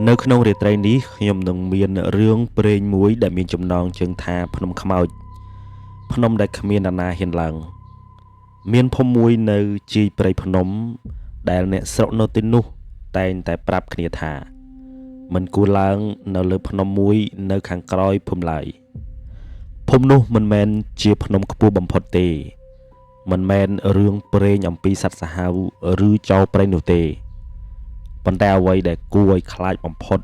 នៅក្នុងរាត្រីនេះខ្ញុំនឹងមានរឿងព្រេងមួយដែលមានចំណងជើងថាភ្នំខ្មោចភ្នំដែលគ្មាននរណាហ៊ានឡើងមានភូមិមួយនៅជាយព្រៃភ្នំដែលអ្នកស្រុកនៅទីនោះតែងតែប្រាប់គ្នាថាមិនគួរឡើងនៅលើភ្នំមួយនៅខាងក្រោយភូមិឡើយភូមិនោះមិនមែនជាភ្នំខ្ពស់បំផុតទេមិនមែនរឿងព្រេងអំពីសត្វសាហាវឬចោរព្រៃនោះទេប៉ុន្តែអ្វីដែលគួរឲ្យខ្លាចបំផុត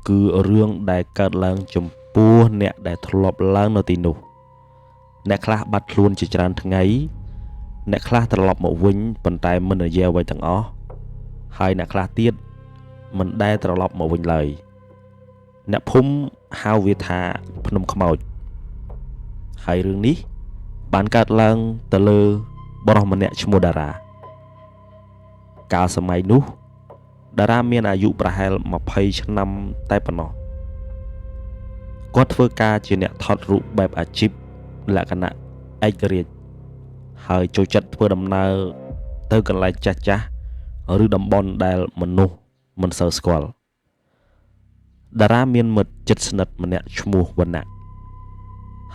គឺរឿងដែលកើតឡើងចំពោះអ្នកដែលធ្លាប់ឡើងនៅទីនោះអ្នកខ្លះបាត់ខ្លួនជាច្រើនថ្ងៃអ្នកខ្លះត្រឡប់មកវិញប៉ុន្តែមិននិយាយអ្វីទាំងអស់ហើយអ្នកខ្លះទៀតមិនដែលត្រឡប់មកវិញឡើយអ្នកភូមិហៅវាថាភ្នំខ្មោចហើយរឿងនេះបានកើតឡើងទៅលើបុរសម្នាក់ឈ្មោះតារាកាលសម័យនោះតារាមានអាយុប្រហែល20ឆ្នាំតែប៉ុណ្ណោះគាត់ធ្វើការជាអ្នកថតរូបបែបអាជីពលក្ខណៈឯករាជ្យហើយចូលចិត្តធ្វើដំណើរទៅកន្លែងចាស់ៗឬតំបន់ដែលមនុស្សមិនសូវស្គាល់តារាមានមិត្តជិតស្និទ្ធម្នាក់ឈ្មោះវណ្ណៈ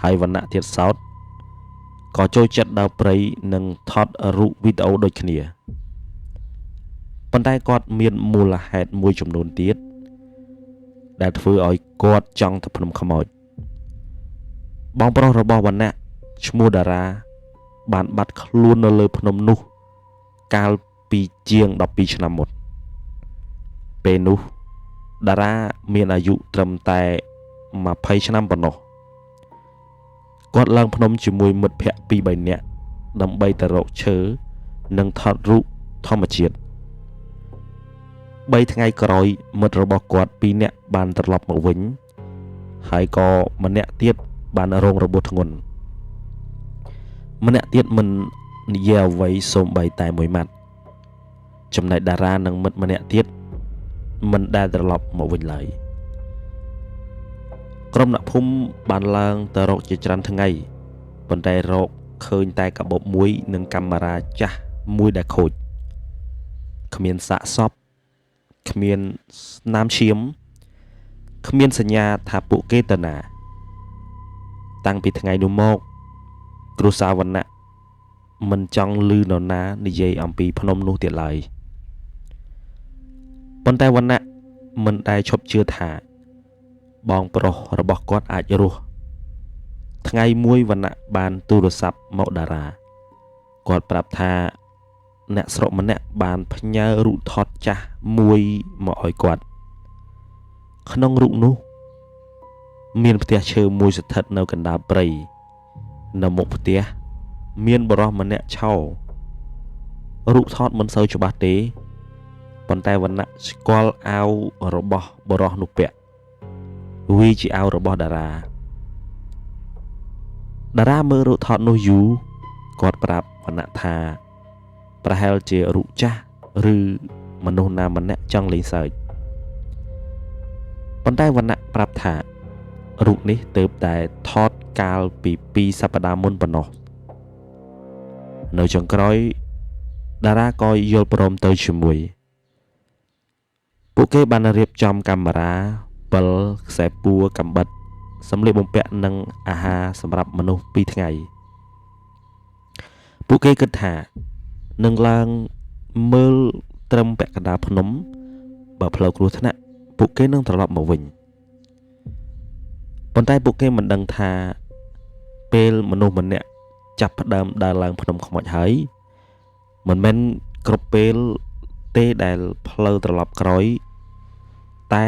ហើយវណ្ណៈទៀតសោតក៏ចូលចិត្តដើរព្រៃនិងថតរូបវីដេអូដូចគ្នាប៉ុន្តែគាត់មានមូលហេតុមួយចំនួនទៀតដែលធ្វើឲ្យគាត់ចង់ទៅភ្នំខ្មោចបងប្រុសរបស់វណ្ណៈឈ្មោះតារាបានបាត់ខ្លួននៅលើភ្នំនោះកាលពីជាង12ឆ្នាំមុនពេលនោះតារាមានអាយុត្រឹមតែ20ឆ្នាំប៉ុណ្ណោះគាត់ឡើងភ្នំជាមួយមិត្តភ័ក្តិ 2-3 នាក់ដើម្បីទៅរកឈើនិងថតរូបធម្មជាតិ3ថ្ងៃក្រោយមិត្តរបស់គាត់2នាក់បានត្រឡប់មកវិញហើយក៏ម្នាក់ទៀតបានរងរបួសធ្ងន់ម្នាក់ទៀតមិននិយាយអ្វីសូម្បីតែមួយម៉ាត់ចំណែកតារានិងមិត្តម្នាក់ទៀតមិនដែលត្រឡប់មកវិញឡើយក្រុមអ្នកភូមិបានឡើងទៅរកជាច្រើនថ្ងៃប៉ុន្តែរកឃើញតែកាបូបមួយនិងកាមេរ៉ាចាស់មួយដែលខូចគ្មានសាកសពគ្មានស្នាមឈាមគ្មានសញ្ញាថាពួកគេទៅណាតាំងពីថ្ងៃនោះមកគ្រួសារវណ្ណៈមិនចង់ឮនរណានិយាយអំពីភ្នំនោះទៀតឡើយប៉ុន្តែវណ្ណៈមិនដែលឈប់ជឿថាបងប្រុសរបស់គាត់អាចរស់ថ្ងៃមួយវណ្ណៈបានទូរស័ព្ទមកតារាគាត់ប្រាប់ថាអ្នកស្រុកម្នាក់បានផ្ញើរូបថតចាស់មួយមកឲ្យគាត់ក្នុងរូបនោះមានផ្ទះឈើមួយស្ថិតនៅកណ្ដាលព្រៃនៅមុខផ្ទះមានបុរសម្នាក់ឈររូបថតមិនសូវច្បាស់ទេប៉ុន្តែវណ្ណៈស្គាល់អាវរបស់បុរសនោះពាក់វាជាអាវរបស់តារាមើលរូបថតនោះយូរគាត់ប្រាប់វណ្ណៈថាប្រហែលជារូបចាស់ឬមនុស្សណាម្នាក់ចង់លេងសើចប៉ុន្តែវណ្ណៈប្រាប់ថារូបនេះទើបតែថតកាលពី2សប្តាហ៍មុនប៉ុណ្ណោះនៅចុងក្រោយតារាក៏យល់ព្រមទៅជាមួយពួកគេបានរៀបចំកាមេរ៉ាពិលខ្សែពួរកាំបិតសម្លៀកបំពាក់និងអាហារសម្រាប់មនុស្ស2ថ្ងៃពួកគេគិតថានឹងឡើងមើលត្រឹមពាក់កណ្ដាលភ្នំបើផ្លូវគ្រោះថ្នាក់ពួកគេនឹងត្រឡប់មកវិញប៉ុន្តែពួកគេមិនដឹងថាពេលមនុស្សម្នាក់ចាប់ផ្ដើមដើរឡើងភ្នំខ្មោចហើយមិនមែនគ្រប់ពេលទេដែលផ្លូវត្រឡប់ក្រោយតែ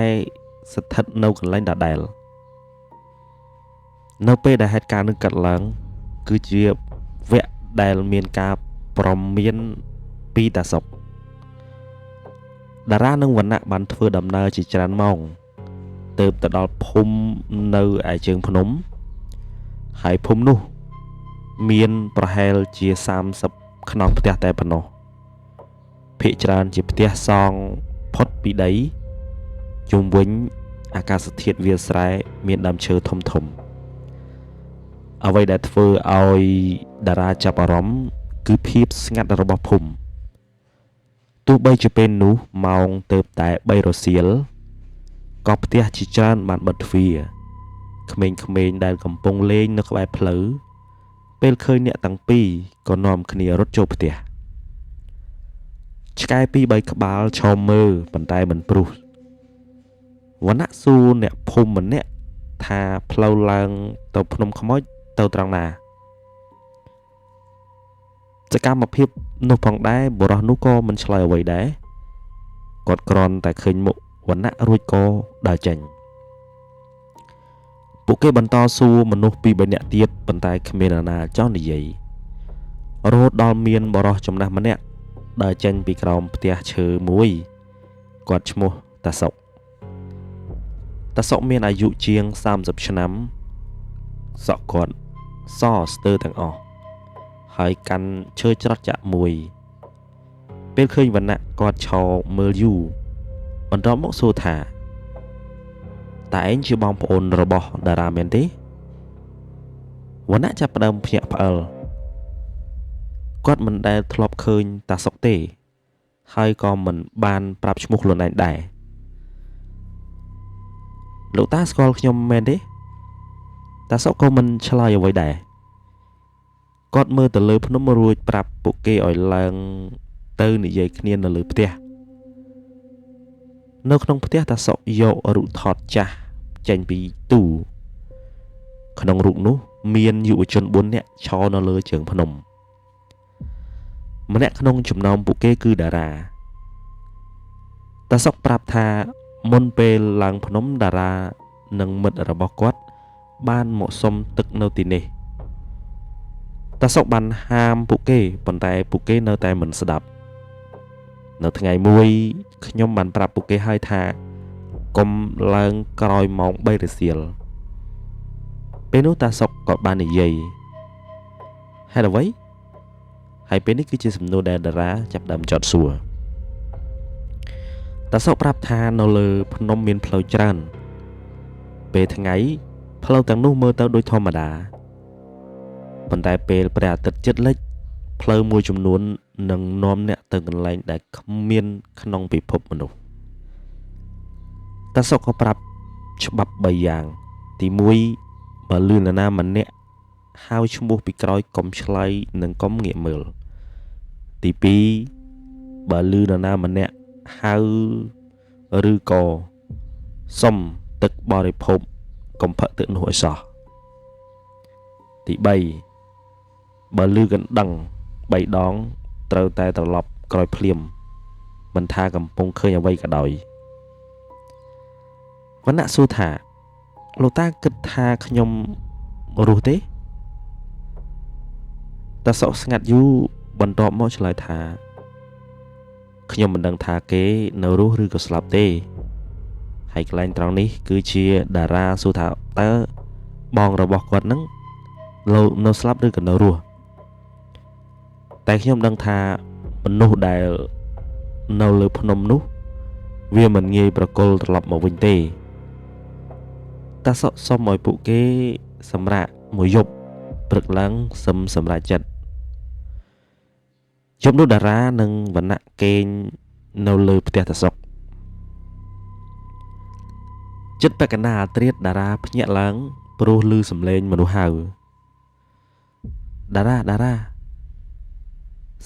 ស្ថិតនៅកន្លែងដដែលនៅពេលដែលហេតុការណ៍នេះកើតឡើងគឺជាវគ្គដែលមានការប្រមានពីតាសុកតារានិងវណ្ណៈបានធ្វើដំណើរជាច្រើនម៉ោងទើបទៅដល់ភូមិនៅឯជើងភ្នំហើយភូមិនោះមានប្រហែលជា30ខ្នងផ្ទះតែប៉ុណ្ណោះភាគច្រើនជាផ្ទះសង់ផុតពីដីជុំវិញអាកាសធាតុវាលស្រែមានដើមឈើធំអ្វីដែលធ្វើឲ្យតារាចាប់អារម្មណ៍គឺភាពស្ងាត់របស់ភូមិទោះបីជាពេលនោះម៉ោងទើបតែ3រសៀល ក៏ផ្ទះជាច្រើនបានបិទទ្វារក្មេងៗដែលកំពុងលេងនៅក្បែរផ្លូវពេលឃើញអ្នកទាំងពីរក៏នាំគ្នារត់ចូលផ្ទះឆ្កែ2-3ក្បាលឈរមើលប៉ុន្តែមិនព្រុសវណ្ណៈសួរអ្នកភូមិម្នាក់ថាផ្លូវឡើងទៅភ្នំខ្មោចទៅត្រង់ណាសកម្មភាពនោះផងដែរបុរសនោះក៏មិនឆ្លើយអ្វីដែរគាត់គ្រាន់តែឃើញមុខវណ្ណៈរួចក៏ដើរចេញពួកគេបន្តសួរមនុស្ស2-3នាក់ទៀតប៉ុន្តែគ្មាននរណាចង់និយាយរហូតដល់មានបុរសចំណាស់ម្នាក់ដើរចេញពីក្រោមផ្ទះឈើមួយគាត់ឈ្មោះតាសុកមានអាយុជាង30ឆ្នាំសក់គាត់សស្ទើរទាំងអស់ហើយកាន់ឈើច្រត់ចាក់មួយពេលឃើញវណ្ណៈគាត់ឈរមើលយូរបន្ទាប់មកសួរថាតើឯងជាបងប្អូនរបស់តារាមែនទេវណ្ណៈចាប់ផ្ដើមភ្ញាក់ផ្អើលគាត់មិនដែលធ្លាប់ឃើញតាសុកទេហើយក៏មិនបានប្រាប់ឈ្មោះខ្លួនឯងដែរលោកតាស្គាល់ខ្ញុំមែនទេតាសុកក៏មិនឆ្លើយអ្វីដែរគាត់មើលទៅលើភ្នំរួចប្រាប់ពួកគេឲ្យឡើងទៅនិយាយគ្នានៅលើផ្ទះនៅក្នុងផ្ទះតាសុកយករូបថតចាស់ចេញពីទូក្នុងរូបនោះមានយុវជន4នាក់ឈរនៅលើជើងភ្នំម្នាក់ក្នុងចំណោមពួកគេគឺតារាតាសុកប្រាប់ថាមុនពេលឡើងភ្នំតារានិងមិត្តរបស់គាត់បានមកសុំទឹកនៅទីនេះតាសុកបានហាមពួកគេប៉ុន្តែពួកគេនៅតែមិនស្ដាប់នៅថ្ងៃមួយខ្ញុំបានប្រាប់ពួកគេហើយថាកុំឡើងក្រោយម៉ោង3រសៀលពេលនោះតាសុកក៏បាននិយាយហេតុអ្វីហើយពេលនេះគឺជាសំណួរដែលតារាចាប់ដើមចោទសួរតាសុកប្រាប់ថានៅលើភ្នំមានផ្លូវច្រើនពេលថ្ងៃផ្លូវទាំងនោះមើលទៅដូចធម្មតាប៉ុន្តែពេលព្រះអាទិត្យជិតលិចផ្លូវមួយចំនួននឹងនាំអ្នកទៅកន្លែងដែលគ្មានក្នុងពិភពមនុស្សតាសុកក៏ប្រាប់ច្បាប់3យ៉ាងទី1បើលឺនរណាម្នាក់ហៅឈ្មោះពីក្រោយកុំឆ្លើយនិងកុំងាកមើលទី2បើលឺនរណាម្នាក់ហៅឬក៏សុំទឹកបរិភោគកុំផឹកទឹកនោះឲ្យសោះទី3បើលឺកណ្ដឹង3ដងត្រូវតែត្រឡប់ក្រោយភ្លាមមិនថាកំពុងឃើញអ្វីក៏ដោយវណ្ណៈសួរថាលោកតាគិតថាខ្ញុំរស់ទេតាសុកស្ងាត់យូរបន្ទាប់មកឆ្លើយថាខ្ញុំមិនដឹងថាគេនៅរស់ឬក៏ស្លាប់ទេហើយកន្លែងត្រង់នេះគឺជាតារាសួរថាតើបងរបស់គាត់នឹងនៅស្លាប់ឬក៏នៅរស់តែខ្ញុំដឹងថាមនុស្សដែលនៅលើភ្នំនោះវាមិនងាយប្រគល់ត្រឡប់មកវិញទេតាសុកសុំឲ្យពួកគេសម្រាកមួយយប់ព្រឹកឡើងសឹមសម្រាប់ចិត្តយប់នោះតារានិងវណ្ណៈគេងនៅលើផ្ទះតាសុកចិត្តបកណាត្រៀតតារាភ្ញាក់ឡើងព្រោះឮសំឡេងមនុស្សហៅតារា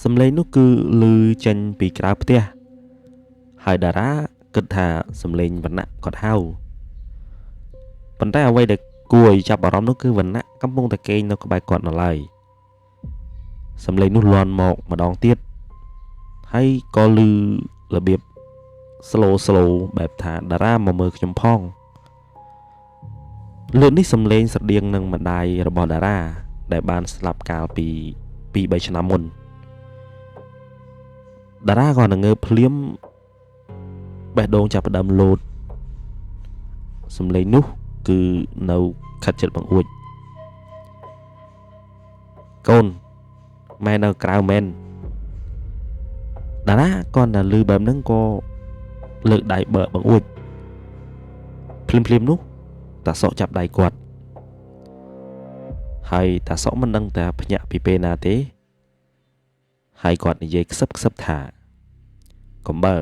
សំឡេងនោះគឺឮចេញពីក្រៅផ្ទះហើយតារាគិតថាសំឡេងវណ្ណៈគាត់ហៅប៉ុន្តែអ្វីដែលគួរឲ្យចាប់អារម្មណ៍នោះគឺវណ្ណៈកំពុងតែគេងនៅក្បែរគាត់នៅឡើយសំឡេងនោះលាន់មកម្ដងទៀតហើយក៏ឮរបៀប slow បែបថាតារាមកមើលខ្ញុំផងលើកនេះសំឡេងស្រដៀងនឹងម្ដាយរបស់តារាដែលបានស្លាប់កាលពី 2-3 ឆ្នាំមុនតារាក៏ងើបភ្លាមបេះដូងចាប់ផ្ដើមលោតសំឡេងនោះគឺនៅខិតជិតបង្អួចកូនម៉ែនៅក្រៅមែនតារាគាត់តែឮបែបហ្នឹងក៏លើកដៃបើបង្អួចភ្លាមនោះតាសុកចាប់ដៃគាត់ហើយតាសុកមិនដឹងតែភ្ញាក់ពីពេលណាទេហើយគាត់និយាយខ្សឹបថាកំបើឥ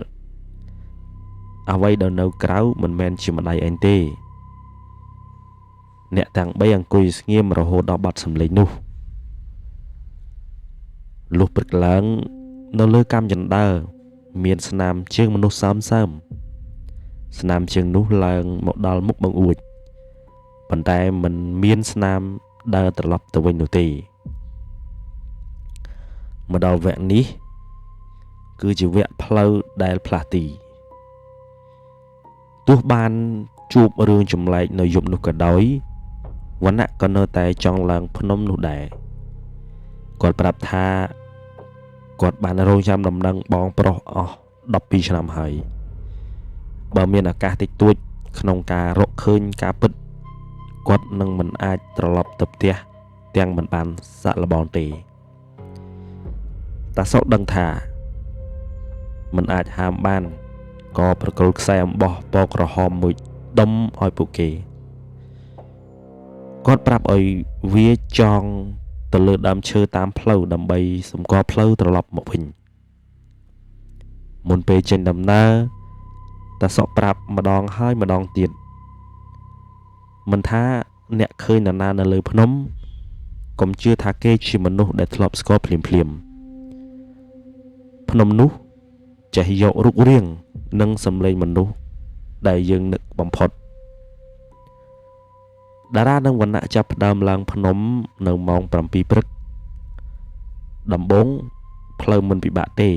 អ្វីដែលនៅក្រៅមិនមែនជាម្ដាយឯងទេអ្នកទាំង3អង្គុយស្ងៀមរហូតដល់បាត់សំឡេងនោះលុះព្រឹកឡើងនៅលើកាំចណ្ដើរមានស្នាមជើងមនុស្សសើមស្នាមជើងនោះឡើងមកដល់មុខបង្អួចប៉ុន្តែមិនមានស្នាមដើរត្រឡប់ទៅវិញនោះទេមកដល់វគ្គនេះគឺជាវគ្គផ្លូវដែលផ្លាស់ទីទោះបានជួបរឿងចម្លែកនៅយប់នោះក៏ដោយវណ្ណៈក៏នៅតែចង់ឡើងភ្នំនោះដែរគាត់ប្រាប់ថាគាត់បានរងចាំដំណឹងបងប្រុសអស់12ឆ្នាំហើយបើមានឱកាសតិចតួចក្នុងការរកឃើញការពិតគាត់នឹងមិនអាចត្រឡប់ទៅផ្ទះទាំងមិនបានសាក់លបងទេតាសុកដឹងថាមិនអាចហាមបានក៏ប្រគល់ខ្សែអំបោះពណ៌ក្រហមមួយដុំឲ្យពួកគេគាត់ប្រាប់ឲ្យវាចងទៅលើដើមឈើតាមផ្លូវដើម្បីសម្គាល់ផ្លូវត្រឡប់មកវិញមុនពេលចេញដំណើរតាសុកប្រាប់ម្ដងហើយម្ដងទៀតមិនថាអ្នកឃើញនរណានៅលើភ្នំកុំជឿថាគេជាមនុស្សដែលធ្លាប់ស្គាល់ភ្លាមភ្នំនោះចេះយករូបរាងនិងសម្លេងមនុស្សដែលយើងនឹកបំផុតតារានិងវណ្ណៈចាប់ផ្ដើមឡើងភ្នំនៅម៉ោង7ព្រឹកដំបូងផ្លូវមិនពិបាកទេ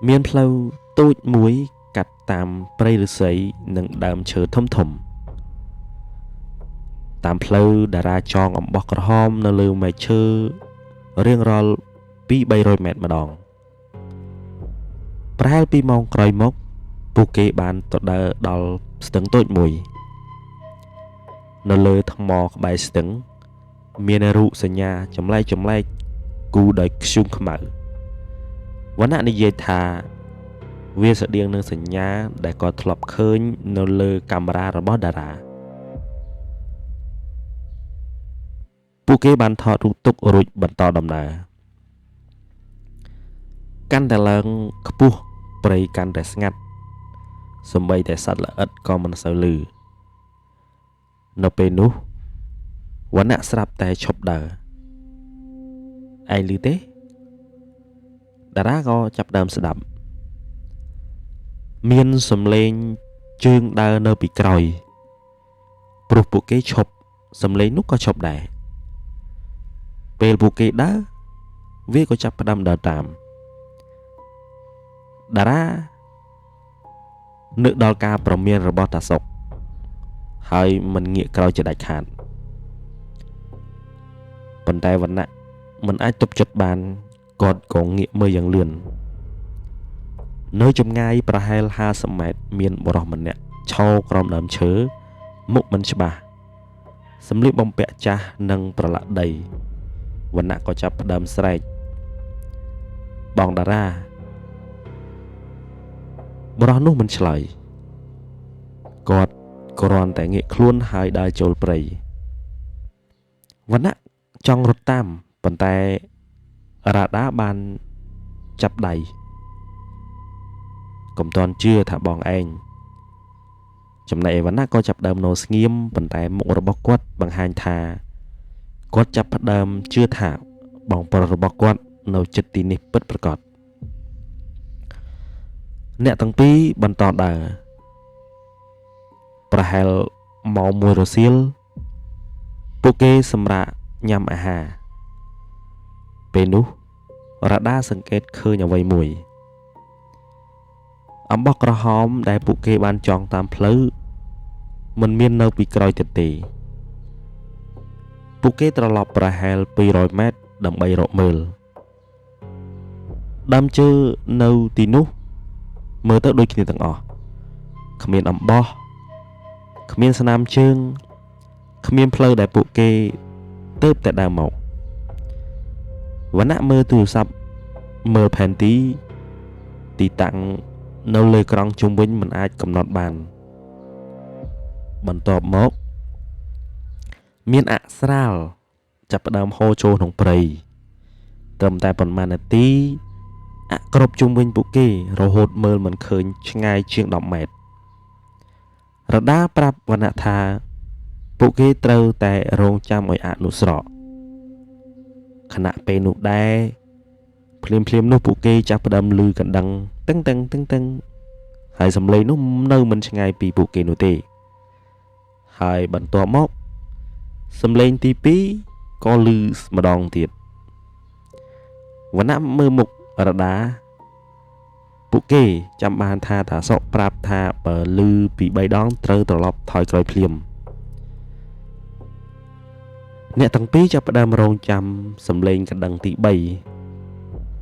មានផ្លូវតូចមួយកាត់តាមព្រៃឫស្សីនិងដើមឈើធំតាមផ្លូវតារាចងអំបោះក្រហមនៅលើមែកឈើរៀងរាល់ 2-300 ម៉ែត្រម្ដងប្រហែល2ម៉ោងក្រោយមកពួកគេបានទៅដល់ស្ទឹងតូចមួយនៅលើថ្មក្បែរស្ទឹងមានរូបសញ្ញាចម្លែកគូដោយធ្យូងខ្មៅវណ្ណៈនិយាយថាវាស្តៀងនឹងសញ្ញាដែលគាត់ធ្លាប់ឃើញនៅលើកាមេរ៉ារបស់តារាពួកគេបានថតរូបទុករួចបន្តដំណើរកាន់តែឡើងខ្ពស់ព្រៃកាន់តែស្ងាត់សូម្បីតែសត្វល្អិតក៏មិនសូវឮនៅពេលនោះវណ្ណៈស្រាប់តែឈប់ដើរឯងឮទេតារាក៏ចាប់ដើមស្ដាប់មានសំឡេងជើងដើរនៅពីក្រោយព្រោះពួកគេឈប់សំឡេងនោះក៏ឈប់ដែរពេលពួកគេដើរវាក៏ចាប់ផ្ដើមដើរតាមតារានឹកដល់ការប្រមានរបស់តាសុកហើយមិនងាកក្រោយជាដាច់ខាតប៉ុន្តែវណ្ណៈមិនអាចទប់ចិត្តបានគាត់ក៏ងាកមើលយ៉ាងលឿននៅចម្ងាយប្រហែល50ម៉ែត្រមានបុរសម្នាក់ឈរក្រោមដើមឈើមុខមិនច្បាស់សម្លៀកបំពាក់ចាស់និងប្រឡាក់ដីវណ្ណៈក៏ចាប់ផ្ដើមស្រែកបងតារាបុរសនោះមិនឆ្លើយគាត់គ្រាន់តែងាកខ្លួនហើយដើរចូលព្រៃវណ្ណៈចង់រត់តាមប៉ុន្តែរ៉ាដាបានចាប់ដៃកុំទាន់ជឿថាបងឯងចំណែកឯវណ្ណៈក៏ចាប់ដើមនៅស្ងៀមប៉ុន្តែមុខរបស់គាត់បង្ហាញថាគាត់ចាប់ផ្ដើមជឿថាបងប្រុសរបស់គាត់នៅជិតទីនេះពិតប្រាកដអ្នកទាំងពីរបន្តដើរប្រហែលម៉ោង1រសៀលពួកគេសម្រាកញ៉ាំអាហារពេលនោះរ៉ាដាសង្កេតឃើញអ្វីមួយអំបោះក្រហមដែលពួកគេបានចងតាមផ្លូវមិនមាននៅពីក្រោយទៀតទេពួកគេត្រឡប់ប្រហែល200ម៉ែត្រដើម្បីរកមើលដើមឈើនៅទីនោះមើលទៅដូចគ្នាទាំងអស់គ្មានអំបោះគ្មានស្នាមជើងគ្មានផ្លូវដែលពួកគេទើបតែដើរមកវណ្ណៈមើលទូរស័ព្ទមើលផែនទីទីតាំងនៅលើក្រង់ជុំវិញមិនអាចកំណត់បានបន្ទាប់មកមានអស្រាលចាប់ផ្ដើមហូរចូលក្នុងព្រៃត្រឹមតែប៉ុន្មាននាទី គ្រប់ជុំវិញពួកគេរហូតមើលមិនឃើញឆ្ងាយជាង10ម៉ែត្ររដាប្រាប់វណ្ណៈថាពួកគេត្រូវតែរងចាំឲ្យអនុស្រកខណៈពេលនោះដែរភ្លាមនោះពួកគេចាប់ផ្ដើមឮកណ្ដឹងតឹងហើយសំឡេងនោះនៅមិនឆ្ងាយពីពួកគេនោះទេហើយបន្ទាប់មកសំឡេងទី2ក៏ឮម្ដងទៀតវណ្ណៈមើលមុខរដាពួកគេចាំបានថាតាសុកប្រាប់ថាបើឮពី3ដងត្រូវត្រឡប់ថយក្រោយភ្លាមអ្នកទាំងពីរចាប់ផ្ដើមរងចាំសំឡេងកណ្ដឹងទី3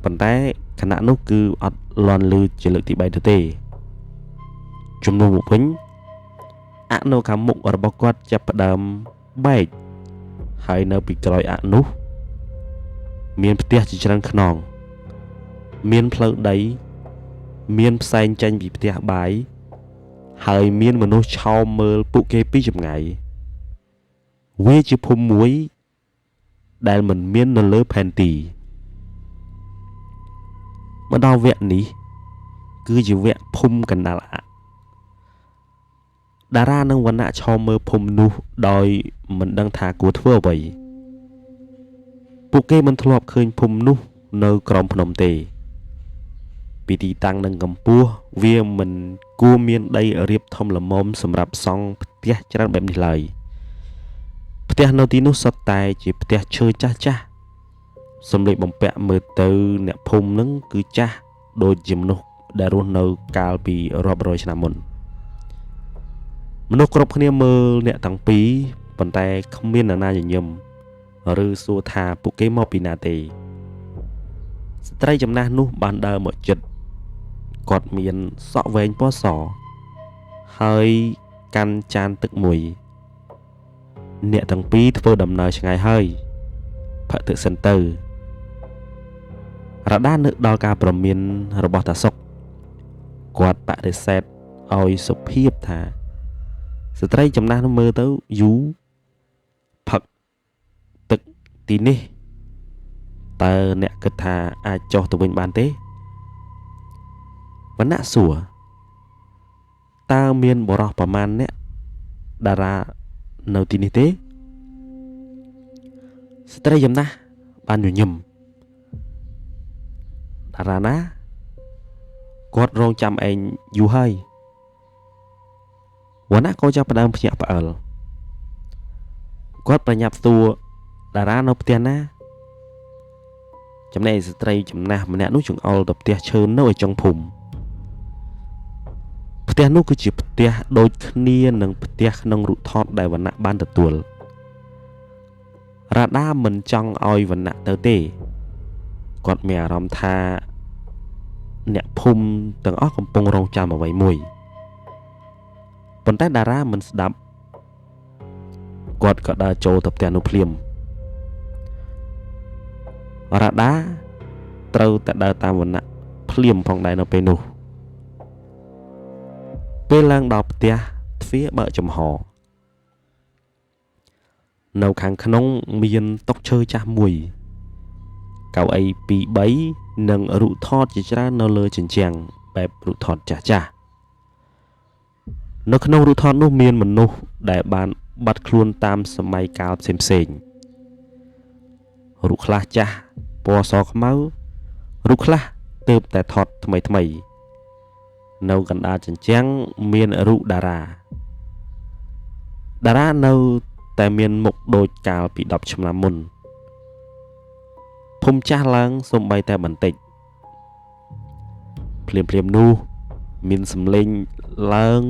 ប៉ុន្តែខណៈនោះគឺអត់លន់ឮជាលើកទី3ទៅទេជំនួសមកវិញនៅខាងមុខរបស់គាត់ចាប់ផ្ដើមបែកហើយនៅពីក្រោយនោះមានផ្ទះជាច្រើនខ្នងមានផ្លូវដីមានផ្សែងចេញពីផ្ទះបាយហើយមានមនុស្សឆោមមើលពួកគេពីចម្ងាយវាជាភូមិមួយដែលមិនមាននៅលើផែនទីមកដល់វគ្គនេះគឺជាវគ្គភូមិកណ្ដាលតារានិងវណ្ណៈឆោមមើលភូមិនោះដោយមិនដឹងថាគួរធ្វើអ្វីពួកគេមិនធ្លាប់ឃើញភូមិនោះនៅក្រោមភ្នំទេពីទីតាំងនិងកម្ពស់វាមិនគួរមានដីរាបធំល្មមសម្រាប់សង់ផ្ទះច្រើនបែបនេះឡើយផ្ទះនៅទីនោះសុទ្ធតែជាផ្ទះឈើចាស់សម្លៀកបំពាក់មើលទៅអ្នកភូមិនឹងគឺចាស់ដូចជាមនុស្សដែលរស់នៅកាលពីរាប់រយឆ្នាំមុនមនុស្សគ្រប់គ្នាមើលអ្នកទាំងពីរប៉ុន្តែគ្មាននរណាញញឹមឬសួរថាពួកគេមកពីណាទេស្ត្រីចំណាស់នោះបានដើរមកជិតគាត់មានសក់វែងពណ៌សហើយកាន់ចានទឹកមួយអ្នកទាំងពីរធ្វើដំណើរឆ្ងាយហើយផឹកទឹកសិនទៅរ៉ាដានឹកដល់ការប្រមានរបស់តាសុកគាត់បដិសេធឲ្យសុភាពថាស្ត្រីចំណាស់នោះមើលទៅយូរផឹកទឹកទីនេះតើអ្នកគិតថាអាចចុះទៅវិញបានទេវណ្ណៈសួរតើមានបរិះប្រមាណអ្នកតារានៅទីនេះទេស្ត្រីចំណាស់បានញញឹមតារាណាគាត់រងចាំឯងយូរហើយវណ្ណៈក៏ចាប់ផ្ដើមភ្ញាក់ផ្អើលគាត់ប្រញាប់សួរតារានៅផ្ទះណាចំណែកស្ត្រីចំណាស់ម្នាក់នោះចង្អុលទៅផ្ទះឈើនៅឯចុងភូមិផ្ទះនោះគឺជាផ្ទះដូចគ្នានឹងផ្ទះក្នុងរូបថតដែលវណ្ណៈបានទទួលរ៉ាដាមិនចង់ឲ្យវណ្ណៈទៅទេគាត់មានអារម្មណ៍ថាអ្នកភូមិទាំងអស់កំពុងរងចាំអ្វីមួយប៉ុន្តែតារាមិនស្ដាប់គាត់ក៏ដើរចូលទៅផ្ទះនោះភ្លាមរ៉ាដាត្រូវតែដើរតាមវណ្ណៈភ្លាមផងដែរនៅពេលនោះពេលឡើងដល់ផ្ទះទ្វារបើកចំហនៅខាងក្នុងមានតុឈើចាស់មួយកៅអី2 3និងរូបថតជាច្រើននៅលើជញ្ជាំងបែបរូបថតចាស់នៅក្នុងរូបថតនោះមានមនុស្សដែលបានបាត់ខ្លួនតាមសម័យកាលផ្សេងរូបខ្លះចាស់ពណ៌សខ្មៅរូបខ្លះទើបតែថតថ្មីនៅកណ្ដាលជញ្ជាំងមានរូបតារានៅតែមានមុខដូចកាលពី10ឆ្នាំមុនភូមិចាស់ឡើងសំបីតែបន្តិចភ្លាមនោះមានសំឡេងឡើង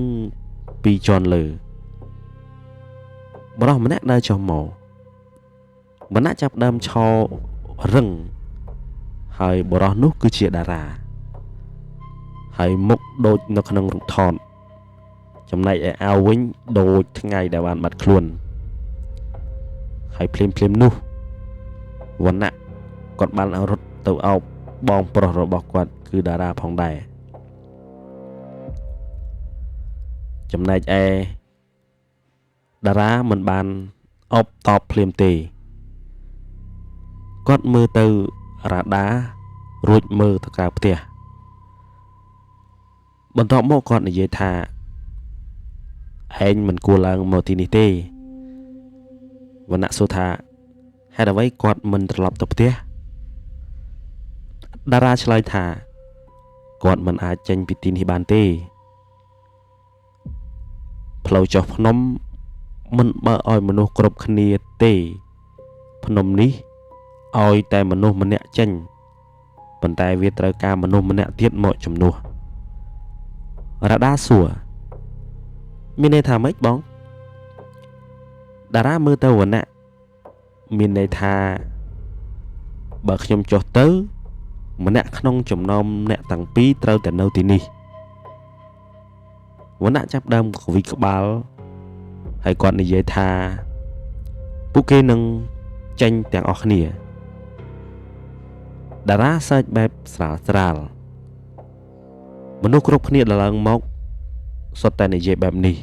ពីជាន់លើបរិះម្នាក់ដើរចុះមកម្នាក់ចាប់ដើមឈររឹងហើយបរិះនោះគឺជាតារាហើយមុខដូចនៅក្នុងរូបថតចំណែកឯអាវវិញដូចថ្ងៃដែលបានបាត់ខ្លួនហើយភ្លាមនោះវណ្ណៈគាត់បានរត់ទៅអោបបងប្រុសរបស់គាត់គឺតារាផងដែរចំណែកឯតារាមិនបានអោបតបភ្លាមទេគាត់មើលទៅរ៉ាដា រួចមើលទៅក្រៅផ្ទះបន្ទាប់មកគាត់និយាយថាឯងមិនគួរឡើងមកទីនេះទេវណ្ណៈសួរថាហេតុអ្វីគាត់មិនត្រឡប់ទៅផ្ទះតារាឆ្លើយថាគាត់មិនអាចចេញពីទីនេះបានទេផ្លូវចុះភ្នំមិនបើកឲ្យមនុស្សគ្រប់គ្នាទេភ្នំនេះឲ្យតែមនុស្សម្នាក់ចេញប៉ុន្តែវាត្រូវការមនុស្សម្នាក់ទៀតមកជំនួសរ៉ាដាសួរមានន័យថាម៉េចបងតារាមើលទៅវណ្ណៈមានន័យថាបើខ្ញុំចុះទៅម្នាក់ក្នុងចំណោមអ្នកទាំងពីរត្រូវតែនៅទីនេះវណ្ណៈចាប់ដើមកវីក្បាលហើយគាត់និយាយថាពួកគេនឹងចេញទាំងអស់គ្នាតារាសើចបែបស្រាលមនុស្សគ្រប់គ្នាដែលឡើងមកសុទ្ធតែនិយាយបែបនេះ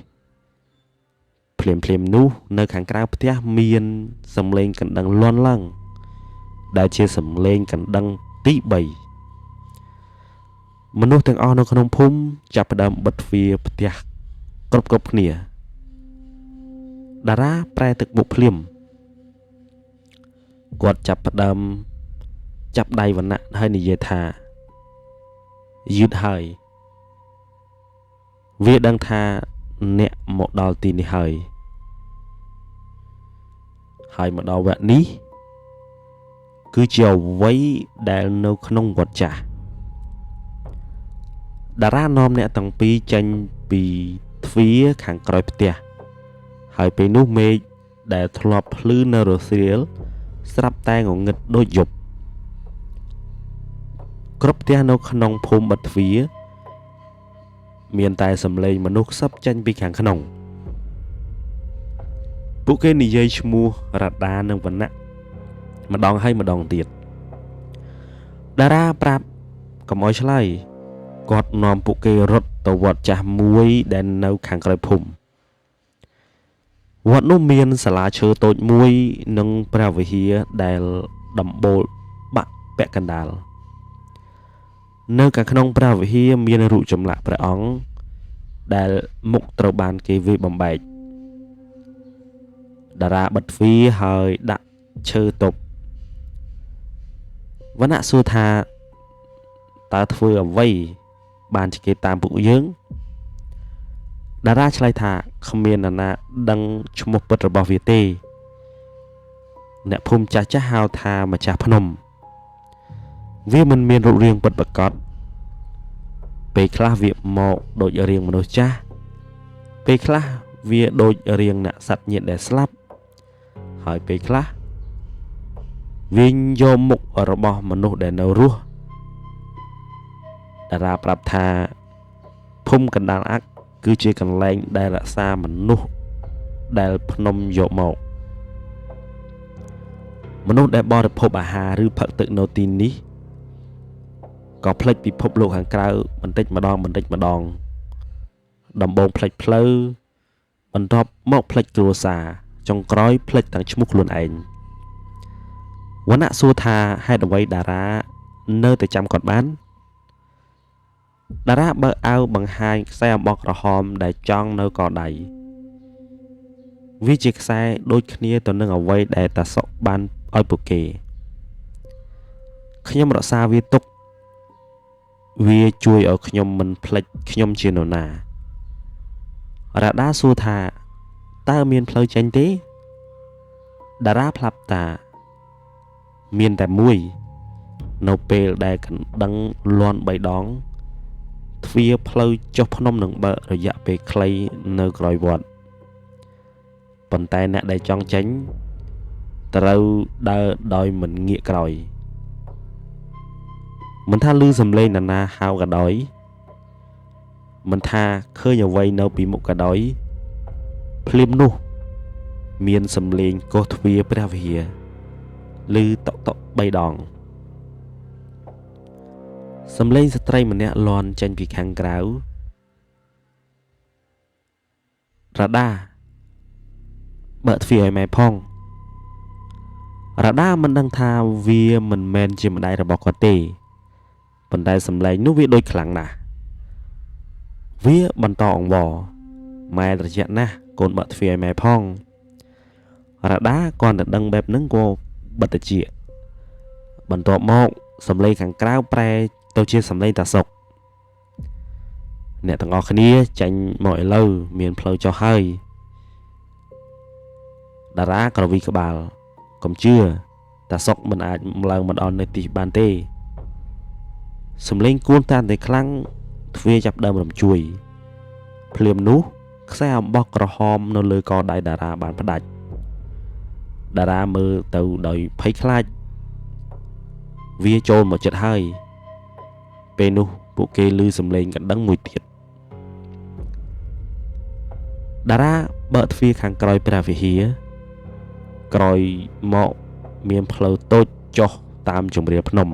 ភ្លាមនោះនៅខាងក្រៅផ្ទះមានសំឡេងកណ្ដឹងលាន់ឡើងដែលជាសំឡេងកណ្ដឹងទី3មនុស្សទាំងអស់នៅក្នុងភូមិចាប់ផ្ដើមបិទទ្វារផ្ទះគ្រប់គ្នាតារាប្រែទឹកមុខភ្លាមគាត់ចាប់ផ្ដើមចាប់ដៃវណ្ណៈហើយនិយាយថាយឺតហើយវាដឹងថាអ្នកមកដល់ទីនេះហើយមកដល់វគ្គនេះគឺជាអ្វីដែលនៅក្នុងវត្តចាស់តារានាំអ្នកទាំងពីរចេញពីទ្វារខាងក្រោយផ្ទះហើយពេលនោះមេឃដែលធ្លាប់ភ្លឺនៅរសៀលស្រាប់តែងងឹតដូចយប់គ្រប់ផ្ទះនៅក្នុងភូមិបិទទ្វារមានតែសំឡេងមនុស្សខ្សឹបចេញពីខាងក្នុងពួកគេនិយាយឈ្មោះរ៉ាដានិងវណ្ណៈម្ដងហើយម្ដងទៀតតារាប្រាប់កុំឲ្យឆ្លើយគាត់នាំពួកគេរត់ទៅវត្តចាស់មួយដែលនៅខាងក្រោយភូមិវត្តនោះមានសាលាឈើតូចមួយនិងព្រះវិហារដែលដំបូលបាក់ពាក់កណ្ដាលនៅខាងក្នុងព្រះវិហារមានរូបចម្លាក់ព្រះអង្គដែលមុខត្រូវបានគេវាយបំបែកតារាបិទទ្វារហើយដាក់ឈើទប់វណ្ណៈសួរថាតើធ្វើអ្វីបានជាគេតាមពួកយើងតារាឆ្លើយថាគ្មាននរណាដឹងឈ្មោះពិតរបស់វាទេអ្នកភូមិចាស់ហៅថាម្ចាស់ភ្នំវាមិនមានរូបរាងពិតប្រាកដពេលខ្លះវាមកដូចរាងមនុស្សចាស់ពេលខ្លះវាដូចរាងអ្នកសត្វញាតិដែលស្លាប់ហើយពេលខ្លះវាយកមុខរបស់មនុស្សដែលនៅរស់តារាប្រាប់ថាភូមិកណ្ដាលអាក់គឺជាកន្លែងដែលរក្សាមនុស្សដែលភ្នំយកមកមនុស្សដែលបរិភោគអាហារឬផឹកទឹកនៅទីនេះក៏ផ្លេចពិភពលោកខាងក្រៅបន្តិចម្ដងដំបូងផ្លេចផ្លូវបន្ទាប់មកផ្លេចគ្រួសារចុងក្រោយផ្លេចទាំងឈ្មោះខ្លួនឯងវណ្ណៈសួរថាហេតុអ្វីតារានៅតែចាំគាត់បានតារាបើកអាវបង្ហាញខ្សែអំបោះក្រហមដែលចងនៅកដៃវាជាខ្សែដូចគ្នាទៅនឹងអ្វីដែលតាសុកបានឲ្យពួកគេខ្ញុំរក្សាវាទុកវាជួយឲ្យខ្ញុំមិនភ្លេចខ្ញុំជានរណារ៉ាដាសួរថាតើមានផ្លូវចេញទេតារាផ្លាប់តាមានតែមួយនៅពេលដែលកណ្ដឹងលាន់3ដងទ្វារផ្លូវចុះភ្នំនឹងបើករយៈពេលខ្លីនៅក្រោយវត្តប៉ុន្តែអ្នកដែលចង់ចេញត្រូវដើរដោយមិនងាកក្រោយមិនថាឮសំឡេងនរណាហៅក៏ដោយមិនថាឃើញអ្វីនៅពីមុខក៏ដោយភ្លាមនោះមានសំឡេងកោសទ្វារព្រះវិហារឮតុក3ដងសំឡេងស្ត្រីម្នាក់លាន់ចេញពីខាងក្រៅរ៉ាដាបើកទ្វារឲ្យម៉ែផងរ៉ាដាមិនដឹងថាវាមិនមែនជាម្ដាយរបស់គាត់ទេ ប៉ុន្តែសំឡេងនោះវាដូចខ្លាំងណាស់វាបន្តអង្វរម៉ែត្រជាក់ណាស់កូនបើកទ្វារឲ្យម៉ែផងរ៉ាដាគាត់តែដឹងបែបហ្នឹងក៏បិទត្រជាបន្ទាប់មកសំឡេងខាងក្រៅប្រែទៅជាសំឡេងតាសុកអ្នកទាំងអស់គ្នាចាញ់មកឥឡូវមានផ្លូវចុះហើយតារាក្រវីក្បាលកុំជឿតាសុកមិនអាចឡើងមកដល់នៅទីបានទេសំឡេងគួនតានតែខ្លាំងទ្វារចាប់ដើមរំជួយភ្លាមនោះខ្សែអំបោះក្រហមនៅលើកដៃតារាបានផ្ដាច់តារាមើលទៅដោយភ័យខ្លាចវាចូលមកចិត្តហើយពេលនោះពួកគេឮសំឡេងកណ្ដឹងមួយទៀតតារាបើកទ្វារខាងក្រោយព្រះវិហារក្រោយមកមានផ្លូវតូចចុះតាមជម្រាលភ្នំ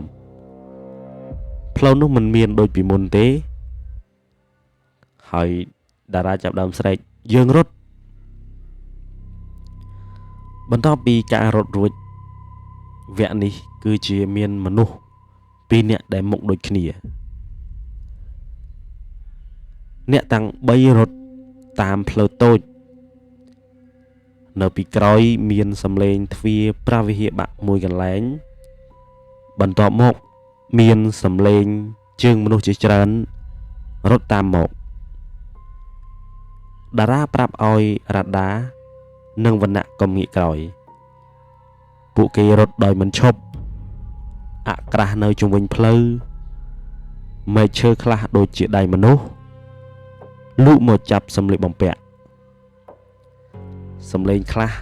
ផ្លូវនោះមិនមានដូចពីមុនទេហើយតារាចាប់ដើមស្រែកយើងរត់បន្ទាប់ពីការរត់រួចវគ្គនេះគឺជាមានមនុស្សពីរនាក់ដែលមុខដូចគ្នាអ្នកទាំង3រត់តាមផ្លូវតូចនៅពីក្រោយមានសំឡេងទ្វារព្រះវិហារបាក់មួយកន្លែងបន្ទាប់មកមានសំឡេងជើងមនុស្សជាច្រើនរត់តាមមកតារាប្រាប់ឲ្យរ៉ាដានិងវណ្ណៈកុំងាកក្រោយពួកគេរត់ដោយមិនឈប់អាក់ក្រាស់នៅជុំវិញផ្លូវមែកឈើខ្លះដូចជាដៃមនុស្សលូកមកចាប់សម្លៀកបំពាក់សំឡេងខ្លះ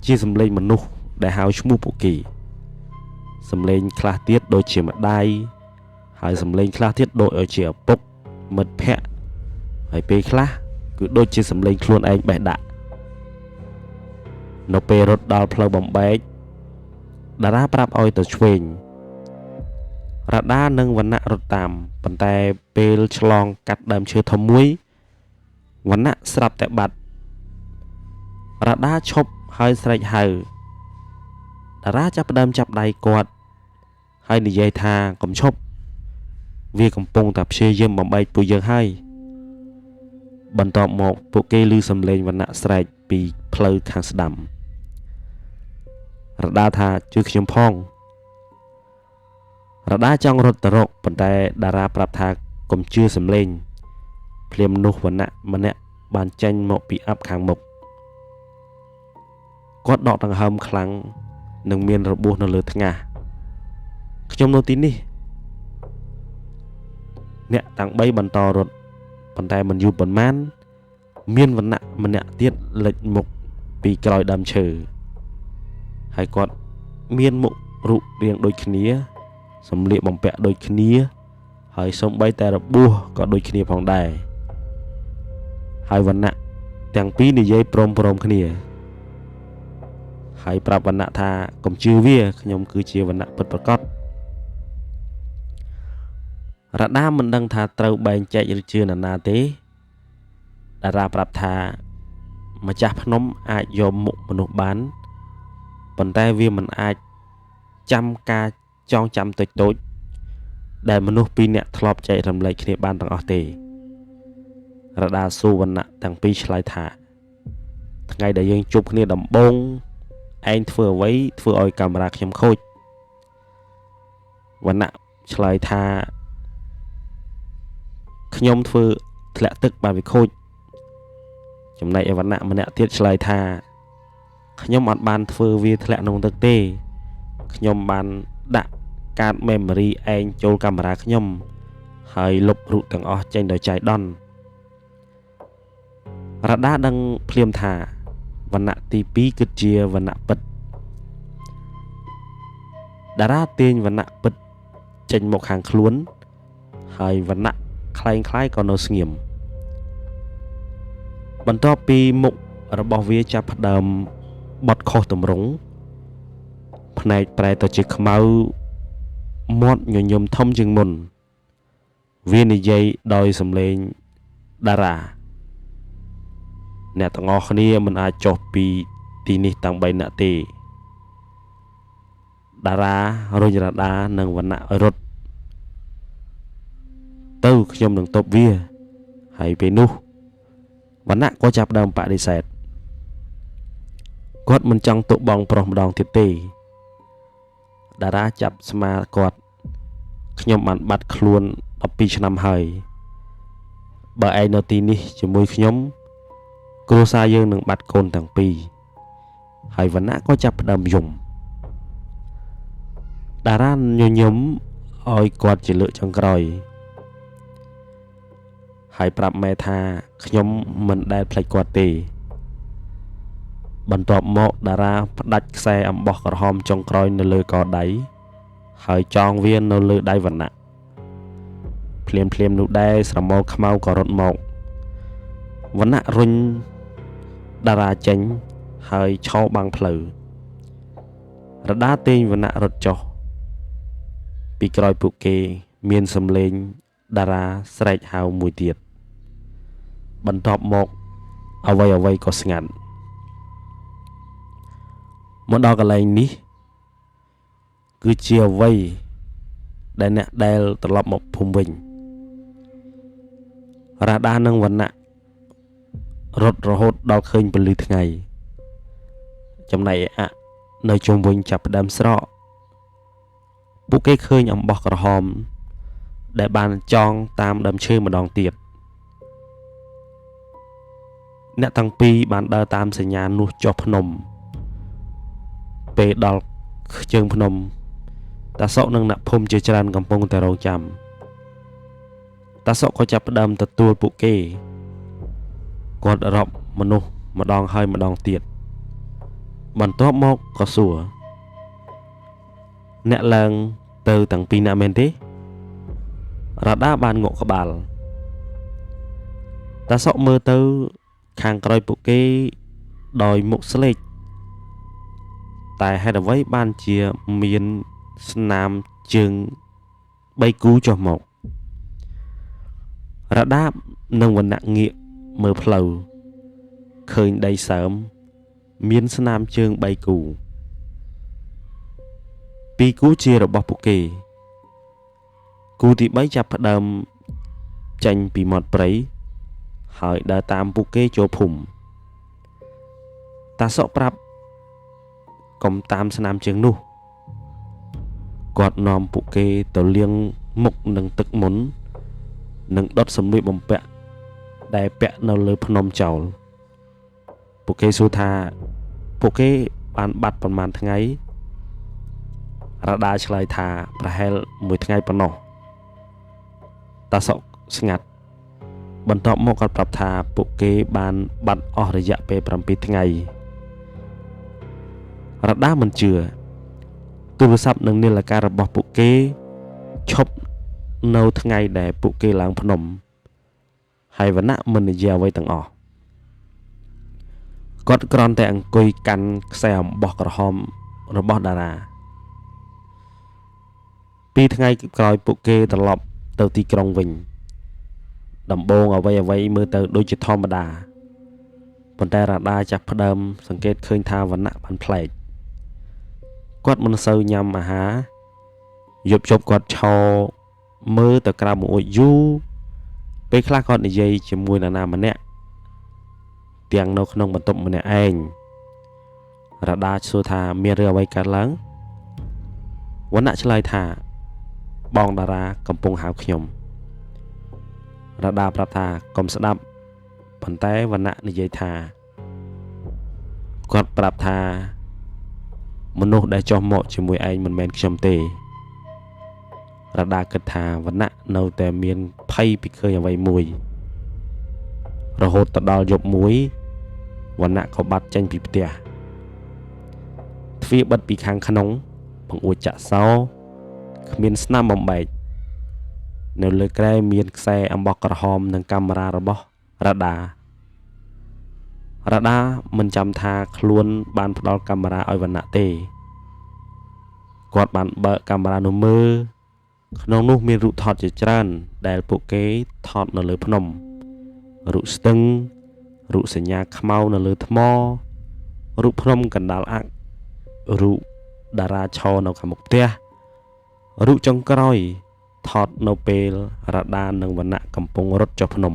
ជាសំឡេងមនុស្សដែលហៅឈ្មោះពួកគេសំឡេងខ្លះទៀតដូចជាម្ដាយហើយសំឡេងខ្លះទៀតដូចជាឪពុកមិត្តភក្តិហើយពេលខ្លះគឺដូចជាសំឡេងខ្លួនឯងបេះដាក់នៅពេលរត់ដល់ផ្លូវបំបែកតារាប្រាប់ឲ្យទៅឆ្វេងរ៉ាដានិងវណ្ណៈរត់តាមប៉ុន្តែពេលឆ្លងកាត់ដើមឈើធំមួយវណ្ណៈស្រាប់តែបាត់រ៉ាដាឈប់ហើយស្រែកហៅតារាចាប់ផ្ដើមចាប់ដៃគាត់ហើយនិយាយថាកុំឈប់វាកំពុងតែព្យាយាមបំបែកពួកយើងហើយបន្ទាប់មកពួកគេឮសំឡេងវណ្ណៈស្រែកពីផ្លូវខាងស្ដាំរ៉ាដាថាជួយខ្ញុំផងរ៉ាដាចង់រត់ទៅរកប៉ុន្តែតារាប្រាប់ថាកុំជឿសំឡេងភ្លាមនោះវណ្ណៈម្នាក់បានចេញមកពីអាប់ខាងមុខគាត់ដកដង្ហើមខ្លាំងនិងមានរបួសនៅលើថ្ងាសខ្ញុំនៅទីនេះអ្នកទាំង3បន្តរត់ប៉ុន្តែមិនយូរប៉ុន្មានមានវណ្ណៈម្នាក់ទៀតលេចមុខពីក្រោយដើមឈើហើយគាត់មានមុខរូបរាងដូចគ្នាសម្លៀកបំពាក់ដូចគ្នាហើយសូម្បីតែរបួសក៏ដូចគ្នាផងដែរហើយវណ្ណៈទាំងពីរនិយាយព្រមគ្នាហើយប្រាប់វណ្ណៈថាកុំជឿវាខ្ញុំគឺជាវណ្ណៈពិតប្រាកដរ៉ាដាមិនដឹងថាត្រូវបែងចែកឬជឿនរណាទេតារាប្រាប់ថាម្ចាស់ភ្នំអាចយកមុខមនុស្សបានប៉ុន្តែវាមិនអាចចាំការចងចាំតូចដែលមនុស្សពីរនាក់ធ្លាប់ចែករំលែកគ្នាបានទាំងអស់ទេរ៉ាដាសួរវណ្ណៈទាំងពីរឆ្លើយថាថ្ងៃដែលយើងជួបគ្នាដំបូងឯងធ្វើអ្វីធ្វើឲ្យកាមេរ៉ាខ្ញុំខូចវណ្ណៈឆ្លើយថាខ្ញុំធ្វើធ្លាក់ទឹកបានវាខូចចំណែកឯវណ្ណៈម្នាក់ទៀតឆ្លើយថាខ្ញុំអត់បានធ្វើវាធ្លាក់ក្នុងទឹកទេខ្ញុំបានដាក់កាត memory ឯងចូលកាមេរ៉ាខ្ញុំហើយលុបរូបទាំងអស់ចេញដោយចៃដន្យរ៉ាដាដឹងភ្លាមថាវណ្ណៈទី2គិតជាវណ្ណៈពិតតារាទាញវណ្ណៈពិតចេញមកខាងខ្លួនហើយវណ្ណៈខ្លែងខ្លាយក៏នៅស្ងៀមបន្ទាប់ពីមុខរបស់វាចាប់ផ្ដើមបត់ខុសទម្រង់ភ្នែកប្រែទៅជាខ្មៅមាត់ញញឹមធំជាងមុនវានិយាយដោយសំឡេងតារាអ្នកទាំងអស់គ្នាមិនអាចចុះពីទីនេះទាំង3នាក់ទេតារារុញរ៉ាដានិងវណ្ណៈរត់ ខ្ញុំនឹងតបវាហើយពេលនោះវណ្ណៈក៏ចាប់ផ្ដើមបដិសេធគាត់មិនចង់ទុកបងប្រុសម្ដងទៀតទេតារាចាប់ស្មាគាត់ខ្ញុំបានបាត់ខ្លួន12ឆ្នាំហើយបើឯងនៅទីនេះជាមួយខ្ញុំគ្រួសារយើងនឹងបាត់កូនទាំងពីរហើយវណ្ណៈក៏ចាប់ផ្ដើមយំតារាញញឹមឲ្យគាត់ជាលើកចុងក្រោយហើយប្រាប់ម៉ែថាខ្ញុំមិនដែលភ្លេចគាត់ទេបន្ទាប់មកតារាផ្ដាច់ខ្សែអំបោះក្រហមចុងក្រោយនៅលើកដៃហើយចងវានៅលើដៃវណ្ណៈភ្លាមនោះដែរស្រមោលខ្មៅក៏រត់មកវណ្ណៈរុញតារាចេញហើយឆោបាំងផ្លូវរដាទាញវណ្ណៈរត់ចុះពីក្រោយពួកគេមានសំឡេងតារាស្រែកហៅមួយទៀតបន្ទាប់មកអ្វីក៏ស្ងាត់មកដល់កន្លែងនេះគឺជាអ្វីដែលអ្នកដែលត្រឡប់មកភូមិវិញរ៉ាដានិងវណ្ណៈរត់រហូតដល់ឃើញពន្លឺថ្ងៃចំណែកអៈនៅជុំវិញចាប់ផ្ដើមស្រកពួកគេឃើញអំបោះក្រហមដែលបានចងតាមដើមឈើម្ដងទៀតអ្នកទាំងពីរបានដើរតាមសញ្ញានោះចុះភ្នំពេលដល់ជើងភ្នំតាសុកនិងអ្នកភូមិជាច្រើនកំពុងតែរងចាំតាសុកក៏ចាប់ផ្ដើមទទួលពួកគេគាត់រាប់មនុស្សម្ដងហើយម្ដងទៀតបន្ទាប់មកក៏សួរអ្នកឡើងទៅទាំងពីរអ្នកមែនទេរ៉ាដាបានងក់ក្បាលតាសុកមើលទៅខាងក្រោយពួកគេដោយមុខស្លេកតែហេតុអ្វីបានជាមានស្នាមជើង3គូចុះមករ៉ាដានិងវណ្ណៈងាកមើលផ្លូវឃើញដីសើមមានស្នាមជើង3គូ2គូជារបស់ពួកគេគូទី3ចាប់ផ្ដើមចេញពីមាត់ព្រៃហើយដើរតាមពួកគេចូលភូមិតាសុកប្រាប់កុំតាមស្នាមជើងនោះគាត់នាំពួកគេទៅលាងមុខនឹងទឹកមុននិងដុតសម្លៀកបំពាក់ដែលពាក់នៅលើភ្នំចោលពួកគេសួរថាពួកគេបានបាត់ប្រមាណថ្ងៃរ៉ាដាឆ្លើយថាប្រហែល1ថ្ងៃប៉ុណ្ណោះតាសុកស្ងាត់បន្ទាប់មកគាត់ប្រាប់ថាពួកគេបានបាត់អស់រយៈពេល7ថ្ងៃរ៉ាដាមិនជឿទូរស័ព្ទនិងនាឡិការបស់ពួកគេឈប់នៅថ្ងៃដែលពួកគេឡើងភ្នំហើយវណ្ណៈមិននិយាយអ្វីទាំងអស់គាត់គ្រាន់តែអង្គុយកាន់ខ្សែអំបោះក្រហមរបស់តារា2ថ្ងៃក្រោយពួកគេត្រឡប់ទៅទីក្រុងវិញដំបូងអ្វីមើលទៅដូចជាធម្មតាប៉ុន្តែរ៉ាដាចាប់ផ្ដើមសង្កេតឃើញថាវណ្ណៈបានប្លែកគាត់មិនសូវញ៉ាំអាហារយប់គាត់ឈរមើលទៅក្រៅបង្អួចយូរពេលខ្លះគាត់និយាយជាមួយនរណាម្នាក់ទាំងនៅក្នុងបន្ទប់ម្នាក់ឯងរ៉ាដាសួរថាមានរឿងអ្វីកើតឡើងវណ្ណៈឆ្លើយថាបងតារាកំពុងហៅខ្ញុំរ៉ាដាប្រាប់ថាកុំស្ដាប់ប៉ុន្តែវណ្ណៈនិយាយថាគាត់ប្រាប់ថាមនុស្សដែលចុះមកជាមួយឯងមិនមែនខ្ញុំទេរ៉ាដាគិតថាវណ្ណៈនៅតែមានភ័យពីឃើញអ្វីមួយរហូតទៅដល់យប់មួយវណ្ណៈក៏បាត់ចេញពីផ្ទះទ្វារបិទពីខាងក្នុងបង្អួចចាក់សោគ្មានស្នាមបំបែកនៅលើក្រែមានខ្សែអំបោះក្រហមនិងកាមេរ៉ារបស់រ៉ាដាមិនចាំថាខ្លួនបានផ្ដល់កាមេរ៉ាឲ្យវណ្ណៈទេគាត់បានបើកកាមេរ៉ានោះមើលក្នុងនោះមានរូបថតជាច្រើនដែលពួកគេថតនៅលើភ្នំរូបស្ទឹងរូបសញ្ញាខ្មៅនៅលើថ្មរូបភ្នំកណ្ដាលអាក់រូបតារាឈរនៅខាងមុខផ្ទះរូបចុងក្រោយ ថតនៅពេលរ៉ាដានិងវណ្ណៈកំពុងរត់ចុះភ្នំ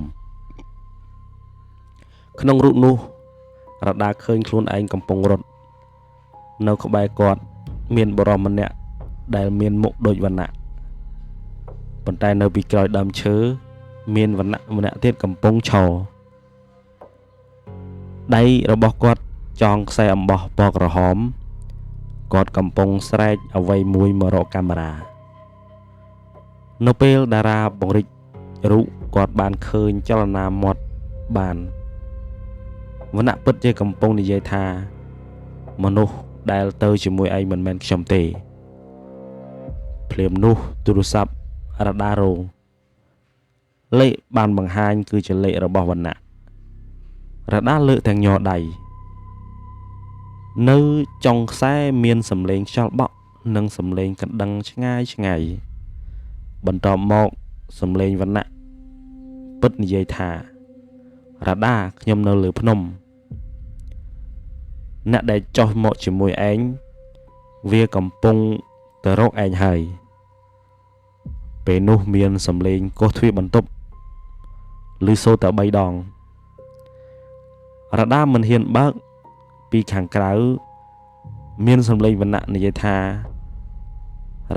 ក្នុងរូបនោះរ៉ាដាឃើញខ្លួនឯងកំពុងរត់នៅក្បែរគាត់មានបរិសម្នាក់ដែលមានមុខដូចវណ្ណៈប៉ុន្តែនៅពីក្រោយដើមឈើមានវណ្ណៈម្នាក់ទៀតកំពុងឈរដៃរបស់គាត់ចងខ្សែអំបោះពណ៌ក្រហមគាត់កំពុងស្រែកអ្វីមួយមករកកាមេរ៉ានៅពេលតារាបង្រិចរូបគាត់បានឃើញចលនាមាត់បានវណ្ណៈពិតជាកំពុងនិយាយថាមនុស្សដែលទៅជាមួយឯងមិនមែនខ្ញុំទេភ្លាមនោះទូរស័ព្ទរ៉ាដារោលេខបានបង្ហាញគឺជាលេខរបស់វណ្ណៈរ៉ាដាលើកទាំងញ័រដៃនៅចុងខ្សែមានសំឡេងខ្យល់បក់និងសំឡេងកណ្ដឹងឆ្ងាយឆ្ងាយបន្ទាប់មកសំឡេងវណ្ណៈពិតនិយាយថារ៉ាដាខ្ញុំនៅលើភ្នំអ្នកដែលចុះមកជាមួយឯងវាកំពុងទៅរកឯងហើយពេលនោះមានសំឡេងកោះទ្វារបន្ទប់ឮសូរតែ3ដងរ៉ាដាមិនហ៊ានបើកពីខាងក្រៅមានសំឡេងវណ្ណៈនិយាយថា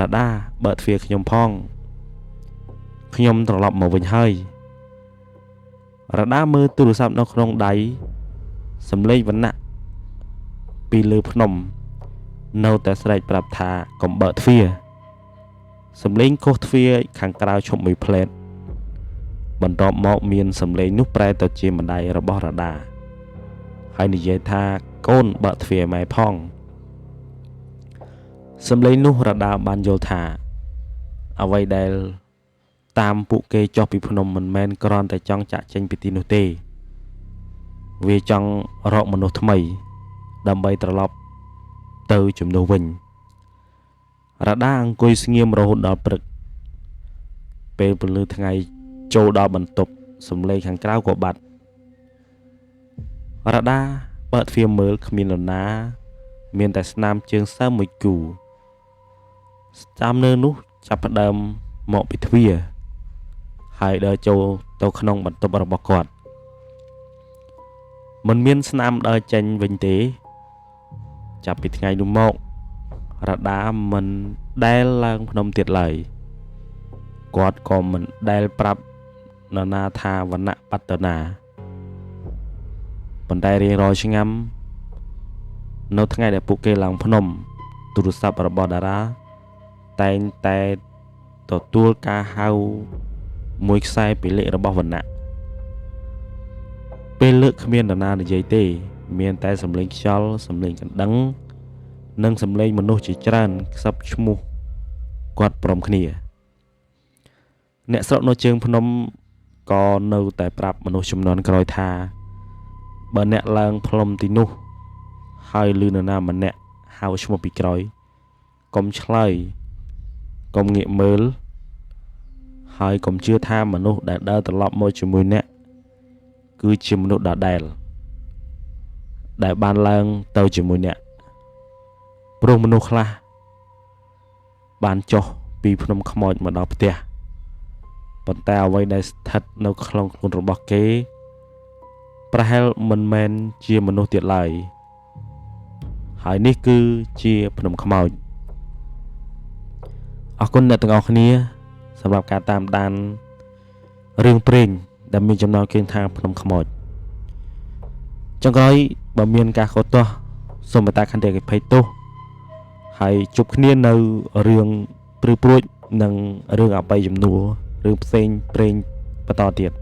រ៉ាដាបើកទ្វារខ្ញុំផងខ្ញុំត្រឡប់មកវិញហើយរ៉ាដាមើលទូរស័ព្ទនៅក្នុងដៃសំឡេងវណ្ណៈពីលើភ្នំនៅតែស្រែកប្រាប់ថាកុំបើកទ្វារសំឡេងខុសទ្វារខាងក្រៅឈប់មួយផ្លែតបន្ទាប់មកមានសំឡេងនោះប្រែទៅជាម្ដាយរបស់រ៉ាដាហើយនិយាយថាកូនបើកទ្វារម៉ែផងសំឡេងនោះរ៉ាដាបានយល់ថាអ្វីដែលតាមពួកគេចុះពីភ្នំមិនមែនគ្រាន់តែចង់ចាក់ចេញពីទីនោះទេវាចង់រកមនុស្សថ្មីដើម្បីត្រឡប់ទៅជំនួសវិញរ៉ាដាអង្គុយស្ងៀមរហូតដល់ព្រឹកពេលពន្លឺថ្ងៃចូលដល់បន្ទប់សំឡេងខាងក្រៅក៏បាត់រ៉ាដាបើកទ្វារមើលគ្មាននរណាមានតែស្នាមជើងសើមមួយគូស្នាមនៅនោះចាប់ផ្ដើមមកពីទ្វារហើយដើរចូលទៅក្នុងបន្ទប់របស់គាត់មិនមានស្នាមដើរចេញវិញទេចាប់ពីថ្ងៃនោះមករ៉ាដាមិនដែលឡើងភ្នំទៀតឡើយគាត់ក៏មិនដែលប្រាប់នរណាថាវណ្ណៈបាត់ទៅណាប៉ុន្តែរៀងរាល់ឆ្នាំនៅថ្ងៃដែលពួកគេឡើងភ្នំទូរស័ព្ទរបស់តារាតែងតែទទួលការហៅមួយខ្សែពីលេខរបស់វណ្ណៈពេលលើកគ្មាននរណានិយាយទេមានតែសំឡេងខ្យល់សំឡេងកណ្ដឹងនិងសំឡេងមនុស្សជាច្រើនខ្សឹបឈ្មោះគាត់ព្រមគ្នាអ្នកស្រុកនៅជើងភ្នំក៏នៅតែប្រាប់មនុស្សចំនួនក្រោយថាបើអ្នកឡើងផ្លុំទីនោះហើយឮនរណាម្នាក់ហៅឈ្មោះពីក្រោយកុំឆ្លើយកុំងាកមើលហើយកុំជឿថាមនុស្សដែលដើរត្រឡប់មកជាមួយអ្នកគឺជាមនុស្សដដែលបានឡើងទៅជាមួយអ្នកព្រោះមនុស្សខ្លះបានចុះពីភ្នំខ្មោចមកដល់ផ្ទះប៉ុន្តែអ្វីដែលស្ថិតនៅក្នុងខ្លួនរបស់គេប្រហែលមិនមែនជាមនុស្សទៀតឡើយហើយនេះគឺជាភ្នំខ្មោចអរគុណអ្នកទាំងអស់គ្នាសម្រាប់ការតាមដានរឿងព្រេងដែលមានចំណងជើងថាភ្នំខ្មោចចុងក្រោយបើមានការខុសទោះសូមមេត្តាខន្តីអភ័យទោសហើយជួបគ្នានៅរឿងព្រឺព្រួចនិងរឿងអបិយជំនួសរឿងផ្សេងព្រេងបន្តទៀត